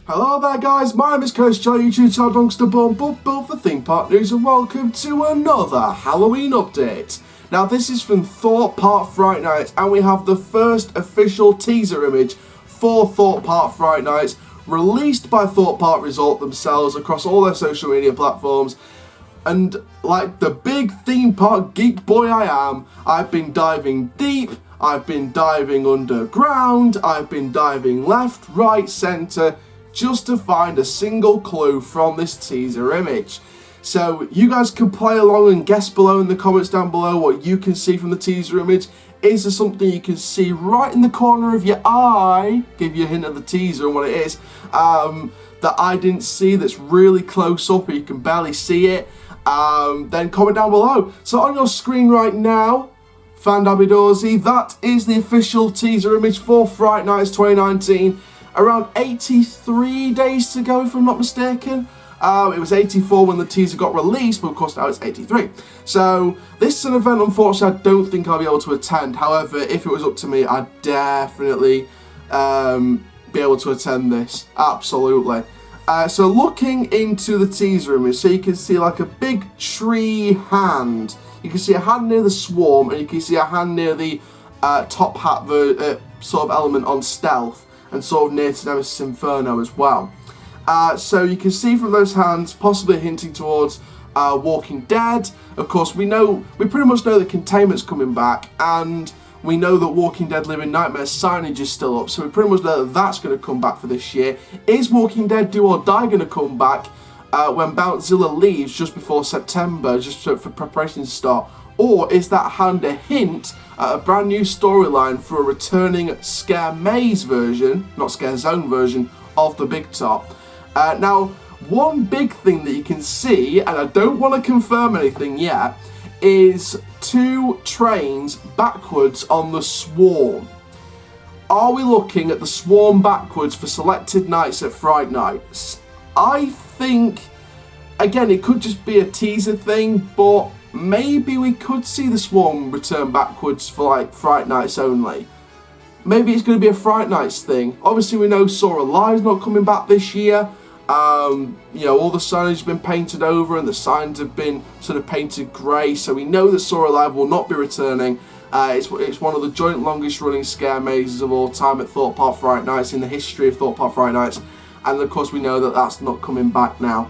Hello there guys, my name is Coach Joe, YouTube channel Dunkster Born, but built for theme park news, and welcome to another Halloween update. Now this is from Thorpe Park Fright Nights, and we have the first official teaser image for Thorpe Park Fright Nights, released by Thorpe Park Resort themselves across all their social media platforms. And like the big theme park geek boy I am, I've been diving deep, I've been diving underground, I've been diving left, right, centre, just to find a single clue from this teaser image. So you guys can play along and guess below in the comments down below what you can see from the teaser image. Is there something you can see right in the corner of your eye, give you a hint of the teaser and what it is, that I didn't see, that's really close up or you can barely see it? Then comment down below. So on your screen right now, Fandabby that is the official teaser image for Fright Nights 2019. Around 83 days to go, if I'm not mistaken. It was 84 when the teaser got released, but of course now it's 83. So this is an event, unfortunately, I don't think I'll be able to attend. However, if it was up to me, I'd definitely be able to attend this. Absolutely. So looking into the teaser image, so you can see like a big tree hand. You can see a hand near the swarm, and you can see a hand near the top hat sort of element on stealth, and sort of near to Nemesis Inferno as well. So you can see from those hands possibly hinting towards Walking Dead. Of course, we pretty much know the containment's coming back, and we know that Walking Dead Living Nightmares signage is still up, so we pretty much know that that's going to come back for this year. Is Walking Dead Do or Die going to come back when Bountzilla leaves just before September, just for preparations to start? Or is that hand a hint at a brand new storyline for a returning Scare Maze version, not Scare Zone version, of the Big Top? Now, one big thing that you can see, and I don't want to confirm anything yet, is two trains backwards on the Swarm. Are we looking at the Swarm backwards for selected nights at Fright Nights? I think, again, it could just be a teaser thing, but maybe we could see the Swarm return backwards for like Fright Nights only. Maybe it's going to be a Fright Nights thing. Obviously we know Saw Alive's not coming back this year. You know, all the signage has been painted over and the signs have been sort of painted grey, so we know that Saw Alive will not be returning. It's one of the joint longest running scare mazes of all time at Thorpe Park Fright Nights, in the history of Thorpe Park Fright Nights, and of course we know that that's not coming back now.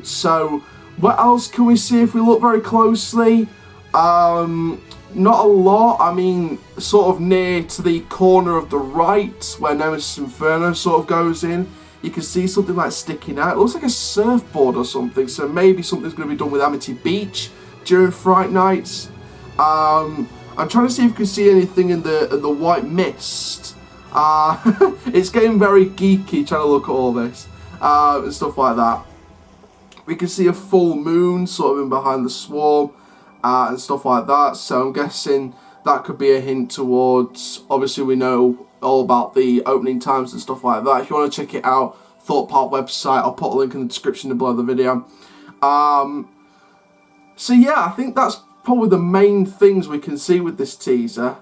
So what else can we see if we look very closely? Not a lot. I mean, sort of near to the corner of the right, where Nemesis Inferno sort of goes in, you can see something like sticking out. It looks like a surfboard or something, so maybe something's going to be done with Amity Beach during Fright Nights. I'm trying to see if you can see anything in the white mist. It's getting very geeky trying to look at all this and stuff like that. We can see a full moon sort of in behind the Swarm and stuff like that, so I'm guessing that could be a hint towards, obviously we know all about the opening times and stuff like that. If you want to check it out, Thorpe Park website, I'll put a link in the description below the video. So yeah, I think that's probably the main things we can see with this teaser.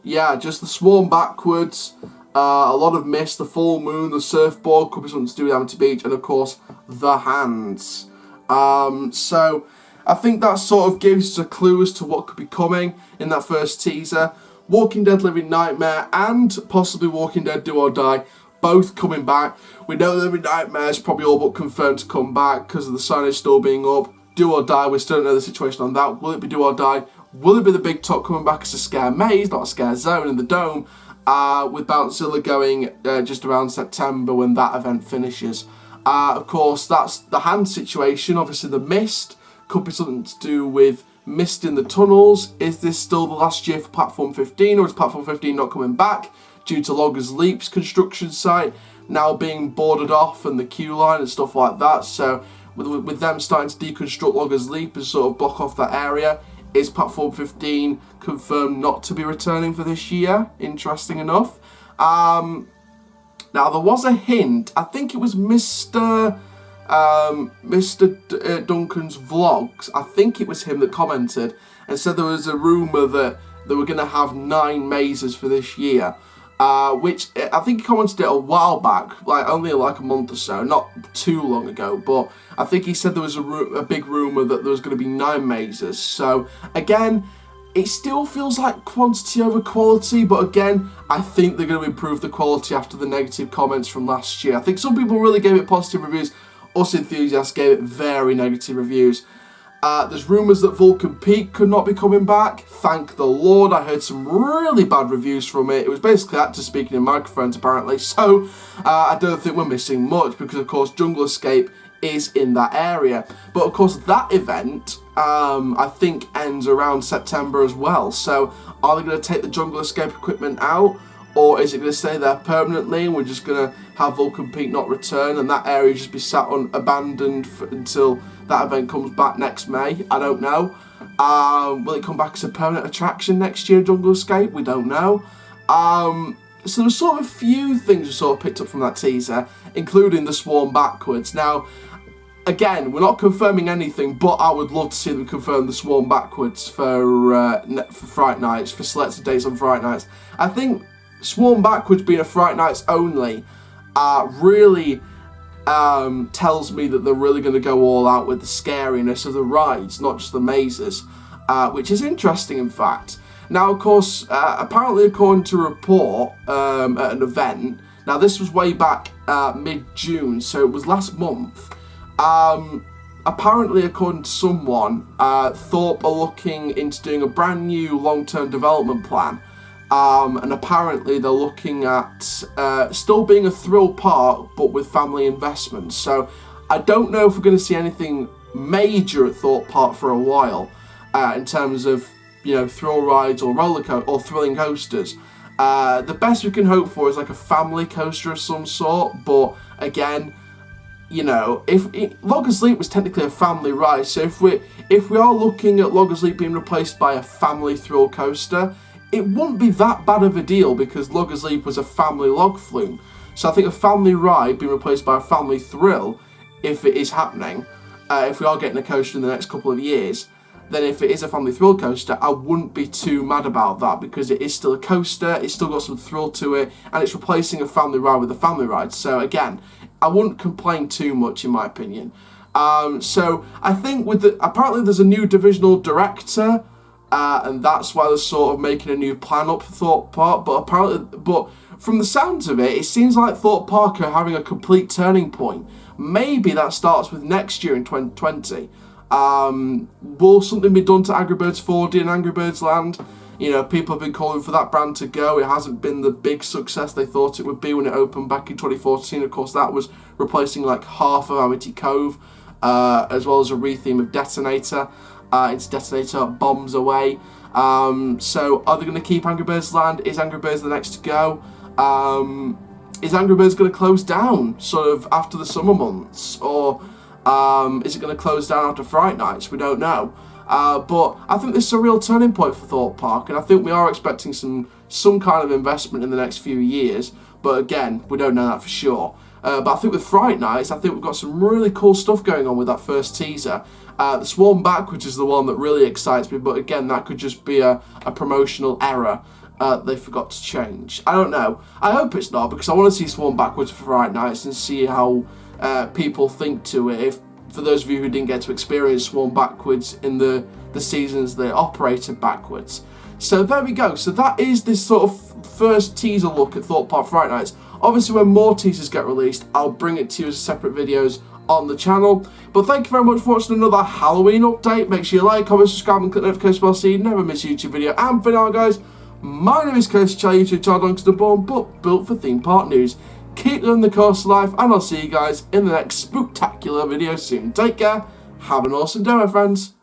Yeah, just the Swarm backwards, a lot of mist, the full moon, the surfboard, could be something to do with Amity Beach, and of course the hands. So I think that sort of gives us a clue as to what could be coming in that first teaser. Walking Dead Living Nightmare and possibly Walking Dead Do or Die, both coming back. We know Living Nightmare is probably all but confirmed to come back because of the signage still being up. Do or Die, we still don't know the situation on that. Will it be Do or Die? Will it be the Big Top coming back as a Scare Maze, not a Scare Zone in the Dome, with Bountzilla going just around September when that event finishes? Of course, that's the hand situation. Obviously the mist could be something to do with mist in the tunnels. Is this still the last year for Platform 15, or is Platform 15 not coming back due to Loggers Leap's construction site now being boarded off and the queue line and stuff like that? So with them starting to deconstruct Loggers Leap and sort of block off that area, is Platform 15 confirmed not to be returning for this year? Interesting enough. Now there was a hint, I think it was Mr. Duncan's vlogs, I think it was him that commented and said there was a rumour that they were going to have 9 mazes for this year. which I think he commented it a while back, like only like a month or so, not too long ago, but I think he said there was a big rumour that there was going to be 9 mazes. So again, it still feels like quantity over quality, but again, I think they're going to improve the quality after the negative comments from last year. I think some people really gave it positive reviews, us enthusiasts gave it very negative reviews. There's rumours that Vulcan Peak could not be coming back. Thank the Lord, I heard some really bad reviews from it. It was basically actors speaking in microphones apparently, so I don't think we're missing much because of course Jungle Escape is in that area. But of course that event, I think ends around September as well. So are they going to take the Jungle Escape equipment out? Or is it going to stay there permanently and we're just going to have Vulcan Peak not return and that area just be sat on abandoned until that event comes back next May? I don't know. Will it come back as a permanent attraction next year, Jungle Escape? We don't know. So there's sort of a few things we sort of picked up from that teaser, including the swarm backwards. Now, again, we're not confirming anything, but I would love to see them confirm the swarm backwards for Fright Nights, for selected dates on Fright Nights. I think Swarm backwards being a Fright Nights only really tells me that they're really going to go all out with the scariness of the rides, not just the mazes, which is interesting in fact. Now of course, apparently according to a report at an event, now this was way back mid-June, so it was last month, apparently according to someone, Thorpe are looking into doing a brand new long-term development plan. And apparently they're looking at still being a thrill park, but with family investments. So I don't know if we're going to see anything major at Thorpe Park for a while, in terms of, you know, thrill rides or or thrilling coasters. The best we can hope for is like a family coaster of some sort. But again, you know, Log Asleep was technically a family ride, so if we are looking at Log Asleep being replaced by a family thrill coaster, it wouldn't be that bad of a deal because Log Asleep was a family log flume. So I think a family ride being replaced by a family thrill, if it is happening, if we are getting a coaster in the next couple of years, then if it is a family thrill coaster, I wouldn't be too mad about that because it is still a coaster, it's still got some thrill to it, and it's replacing a family ride with a family ride. So again, I wouldn't complain too much in my opinion. So I think apparently there's a new divisional director, and that's why they're sort of making a new plan up for Thorpe Park. But from the sounds of it, it seems like Thorpe Park are having a complete turning point. Maybe that starts with next year in 2020. Will something be done to Angry Birds 4D and Angry Birds Land? You know, people have been calling for that brand to go. It hasn't been the big success they thought it would be when it opened back in 2014. Of course, that was replacing like half of Amity Cove, as well as a retheme of Detonator. It's Detonator Bombs Away. So are they going to keep Angry Birds Land? Is Angry Birds the next to go? Is Angry Birds going to close down sort of after the summer months? Or is it going to close down after Fright Nights? We don't know. But I think this is a real turning point for Thorpe Park, and I think we are expecting some kind of investment in the next few years. But again, we don't know that for sure. But I think with Fright Nights, I think we've got some really cool stuff going on with that first teaser. The Swarm Backwards is the one that really excites me, but again, that could just be a promotional error they forgot to change. I don't know. I hope it's not, because I want to see Swarm Backwards for Fright Nights and see how people think to it. If, for those of you who didn't get to experience Swarm Backwards in the seasons they operated backwards. So there we go. So that is this sort of first teaser look at Thorpe Park Fright Nights. Obviously, when more teasers get released, I'll bring it to you as separate videos on the channel. But thank you very much for watching another Halloween update. Make sure you like, comment, subscribe, and click the notification bell so you never miss a YouTube video. And for now, guys, my name is Kirsty Charlie, YouTube channel belongs to the born but built for theme park news. Keep living the coast life, and I'll see you guys in the next spooktacular video soon. Take care, have an awesome day, my friends.